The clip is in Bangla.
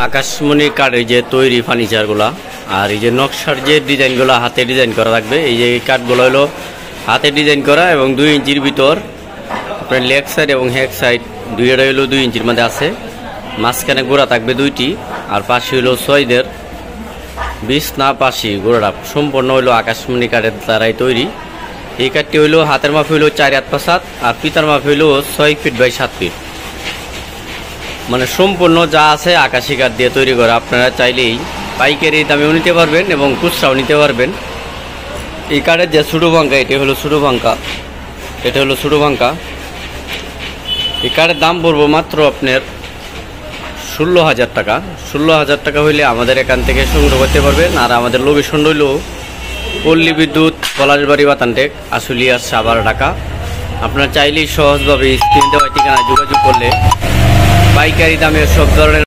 আকাশমণি কাঠের যে তৈরি ফার্নিচারগুলা আর এই যে নকশার যে ডিজাইনগুলো হাতে ডিজাইন করা থাকবে, এই যে কাঠগুলো হলো হাতে ডিজাইন করা এবং 2 ইঞ্চির ভিতর আপনার লেগ সাইড এবং হেড সাইড দুইটা হলো 2 ইঞ্চির মধ্যে আছে। মাঝখানে গোড়া থাকবে 2টি আর পাশে হলো 6 20 না পাশি গোড়াটা সম্পূর্ণ হলো আকাশমণি কাঠের দ্বারাই তৈরি। এই কাঠটি হইলো হাতের মাপ হইলো 4 হাত 5 হাত আর পিতার মাপ হইলো 6 ফিট বাই 7 ফিট, মানে সম্পূর্ণ যা আছে আকাশি কাঠ দিয়ে তৈরি করা। আপনারা চাইলেই পাইকারি দামেও নিতে পারবেন এবং খুচরাও নিতে পারবেন। এই কাঠের যে ছোটো পাঙ্কা, এটা হলো ছোটো পাঙ্কা, এটা হলো ছোটো পাঙ্কা। এই কাঠের দাম পড়বো মাত্র আপনার 16,000 টাকা। 16,000 টাকা হইলে আমাদের এখান থেকে সংগ্রহ করতে পারবেন। আর আমাদের লোকেশন রইল পল্লী বিদ্যুৎ পলাশবাড়ি বাতানটেক, আশুলিয়া সাভার, ঢাকা। আপনারা চাইলেই সহজভাবে স্ক্রিন দেওয়া ঠিকানায় যোগাযোগ করলে পাইকারি দামে সব ধরনের